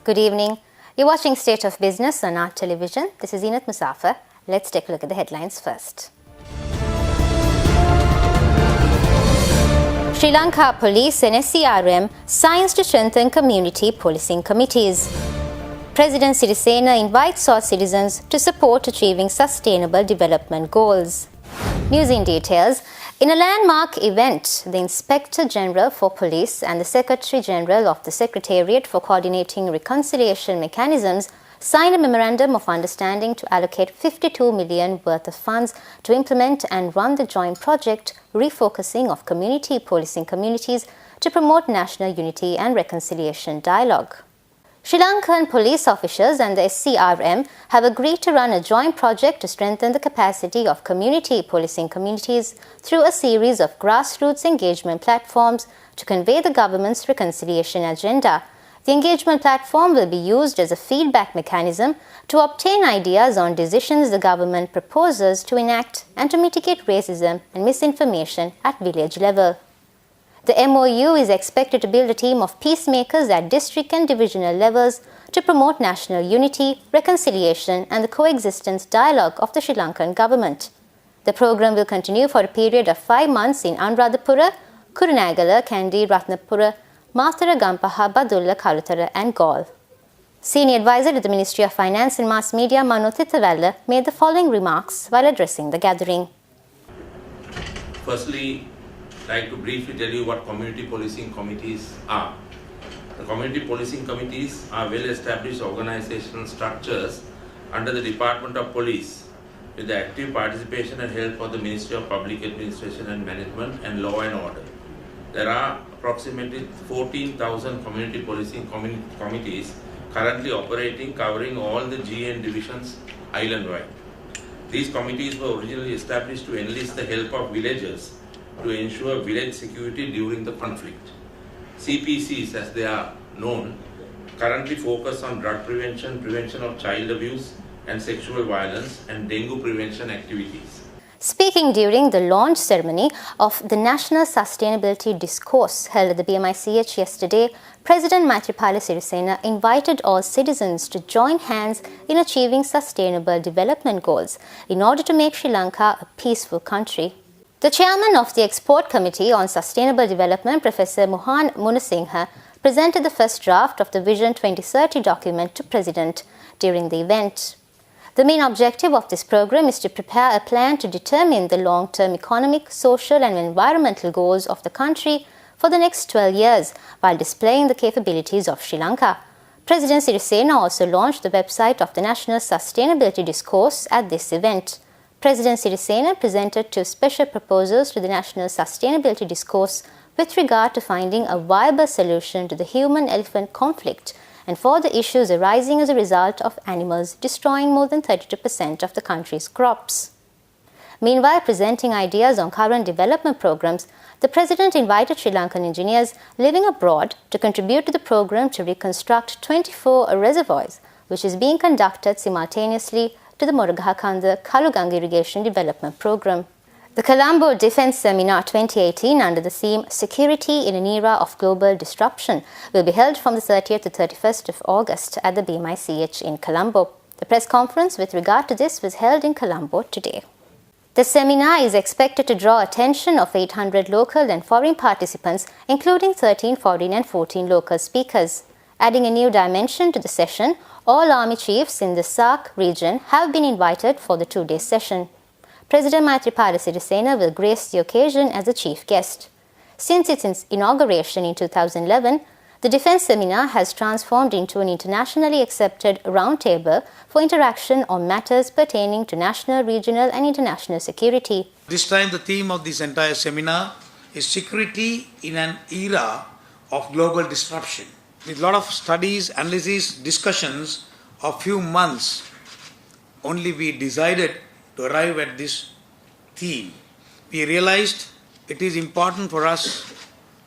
Good evening. You're watching State of Business on Art Television. This is Zeenat Musafir. Let's take a look at the headlines first. Sri Lanka Police and SCRM signs to strengthen community policing committees. President Sirisena invites all citizens to support achieving sustainable development goals. News in details. In a landmark event, the Inspector General for Police and the Secretary General of the Secretariat for Coordinating Reconciliation Mechanisms signed a memorandum of understanding to allocate 52 million worth of funds to implement and run the joint project refocusing of community policing communities to promote national unity and reconciliation dialogue. Sri Lankan police officials and the SCRM have agreed to run a joint project to strengthen the capacity of community policing communities through a series of grassroots engagement platforms to convey the government's reconciliation agenda. The engagement platform will be used as a feedback mechanism to obtain ideas on decisions the government proposes to enact and to mitigate racism and misinformation at village level. The MOU is expected to build a team of peacemakers at district and divisional levels to promote national unity, reconciliation and the coexistence dialogue of the Sri Lankan government. The program will continue for a period of 5 months in Anuradhapura, Kurunegala, Kandy, Ratnapura, Mathura, Gampaha, Badulla, Kalutara and Galle. Senior advisor to the Ministry of Finance and Mass Media, Manu Thithawalla, made the following remarks while addressing the gathering. Firstly, I'd like to briefly tell you what community policing committees are. The community policing committees are well-established organizational structures under the Department of Police with the active participation and help of the Ministry of Public Administration and Management and Law and Order. There are approximately 14,000 community policing committees currently operating, covering all the GN divisions island-wide. These committees were originally established to enlist the help of villagers to ensure village security during the conflict. CPCs, as they are known, currently focus on drug prevention, prevention of child abuse and sexual violence, and dengue prevention activities. Speaking during the launch ceremony of the National Sustainability Discourse held at the BMICH yesterday, President Maithripala Sirisena invited all citizens to join hands in achieving sustainable development goals in order to make Sri Lanka a peaceful country. The chairman of the Export Committee on Sustainable Development, Professor Mohan Munasinghe, presented the first draft of the Vision 2030 document to President during the event. The main objective of this program is to prepare a plan to determine the long-term economic, social and environmental goals of the country for the next 12 years while displaying the capabilities of Sri Lanka. President Sirisena also launched the website of the National Sustainability Discourse at this event. President Sirisena presented 2 special proposals to the National Sustainability Discourse with regard to finding a viable solution to the human-elephant conflict and for the issues arising as a result of animals destroying more than 32% of the country's crops. Meanwhile, presenting ideas on current development programs, the President invited Sri Lankan engineers living abroad to contribute to the program to reconstruct 24 reservoirs, which is being conducted simultaneously to the Moragahakanda Kalugang Irrigation Development Program. The Colombo Defence Seminar 2018 under the theme Security in an Era of Global Disruption will be held from the 30th to 31st of August at the BMICH in Colombo. The press conference with regard to this was held in Colombo today. The seminar is expected to draw attention of 800 local and foreign participants, including 13 foreign and 14 local speakers. Adding a new dimension to the session, all army chiefs in the SAARC region have been invited for the 2-day session. President Maithripala Sirisena will grace the occasion as a chief guest. Since its inauguration in 2011, the Defence Seminar has transformed into an internationally accepted roundtable for interaction on matters pertaining to national, regional and international security. This time the theme of this entire seminar is Security in an Era of Global Disruption. With a lot of studies, analysis, discussions of few months, only we decided to arrive at this theme. We realized it is important for us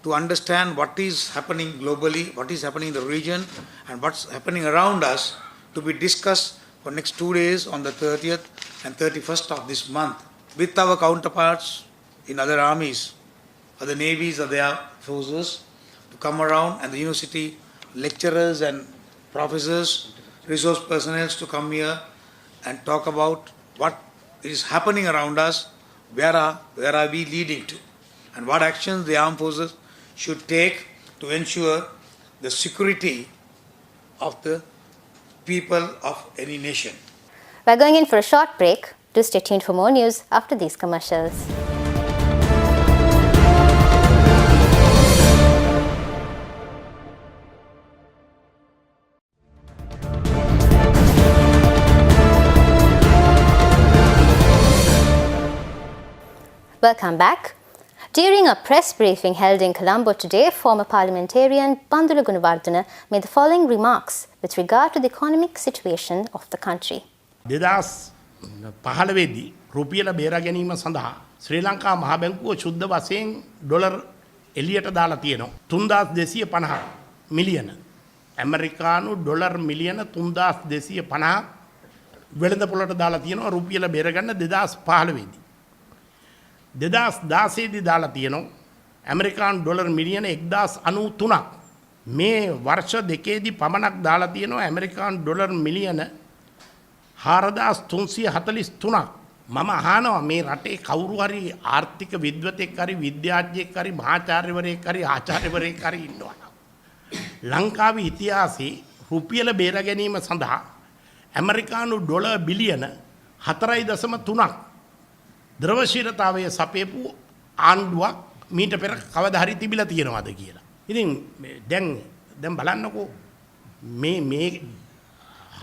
to understand what is happening globally, what is happening in the region and what's happening around us to be discussed for next 2 days on the 30th and 31st of this month with our counterparts in other armies, other navies or their forces to come around, and the university lecturers and professors, resource personnel to come here and talk about what is happening around us, where are we leading to, and what actions the armed forces should take to ensure the security of the people of any nation. We're going in for a short break. Do stay tuned for more news after these commercials. Welcome back. During a press briefing held in Colombo today, former parliamentarian Bandula Gunawardena made the following remarks with regard to the economic situation of the country. පහළවෙදී රුපියල බේරා ගැනීම සඳහා ශ්‍රී ලංකා මහ බැංකුව ශුද්ධ වශයෙන් dollar එළියට දාලා තියෙනවා 3250 මිලියන ඇමරිකානු ඩොලර් මිලියන 3250 වෙළඳපොළට දාලා තියෙනවා රුපියල බේර ගන්න 2015 දී 2016 දී දාලා තියෙනවා ඇමරිකානු ඩොලර් මිලියන 1093ක් මේ වර්ෂ දෙකේදී පමණක් දාලා තියෙනවා ඇමරිකානු ඩොලර් මිලියන 4343ක් මම අහනවා මේ රටේ කවුරු හරි ආර්ථික විද්වතෙක් හරි විද්‍යාඥයෙක් හරි මහාචාර්යවරයෙක් හරි ආචාර්යවරයෙක් හරි ඉන්නවා ලංකාවේ ඉතිහාසයේ රුපියල බේර ගැනීම සඳහා ඇමරිකානු ඩොලර් බිලියන 4.3ක් ද්‍රවශීලතාවය සපයපු ආණ්ඩුවක් මීට පෙර කවදා හරි තිබිලා තියෙනවද කියලා. ඉතින් දැන් බලන්නකෝ මේ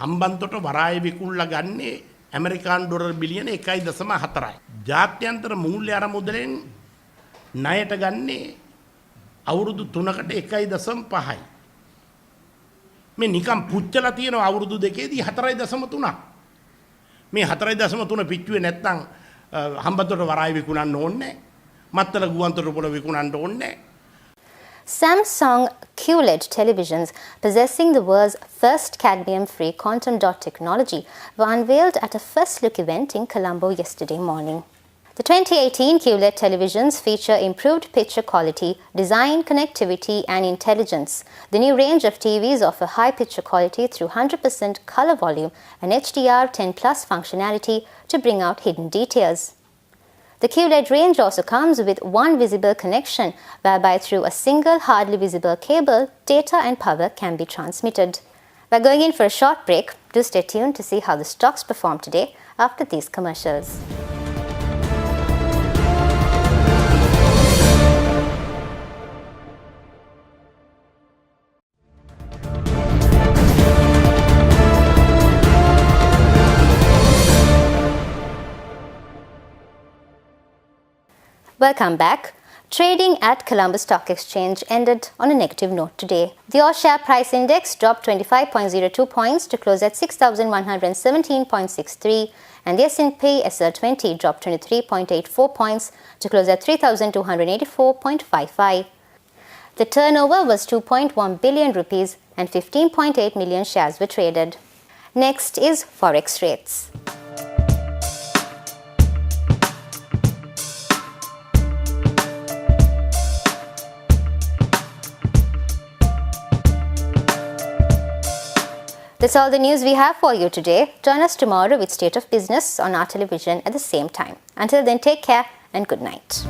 හම්බන්තොට වරාය විකුණලා ගන්නේ ඇමරිකානු ඩොලර් බිලියන 1.4යි. ජාත්‍යන්තර මූල්‍ය අරමුදලෙන් ණයට ගන්නේ අවුරුදු 3කට 1.5යි. මේ නිකම් පුච්චලා තියෙන අවුරුදු දෙකේදී 4.3ක්. මේ 4.3 පිච්චුවේ නැත්නම් හම්බන්තොට වරාය විකුණන්න ඕනේ නැහැ. මත්තල ගුවන්තොටුපොළ විකුණන්න ඕනේ නැහැ. Samsung QLED televisions possessing the world's first cadmium-free quantum dot technology were unveiled at a first-look event in Colombo yesterday morning. The 2018 QLED televisions feature improved picture quality, design, connectivity and intelligence. The new range of TVs offer high picture quality through 100% color volume and HDR10+ functionality to bring out hidden details. The QLED range also comes with one visible connection, whereby through a single hardly visible cable, data and power can be transmitted. We're going in for a short break. Do stay tuned to see how the stocks perform today after these commercials. Welcome back. Trading at Colombo Stock Exchange ended on a negative note today. The All Share Price Index dropped 25.02 points to close at 6,117.63 and the S&P SL20 dropped 23.84 points to close at 3,284.55. The turnover was 2.1 billion rupees and 15.8 million shares were traded. Next is Forex rates. That's all the news we have for you today. Join us tomorrow with State of Business on our television at the same time. Until then, take care and good night.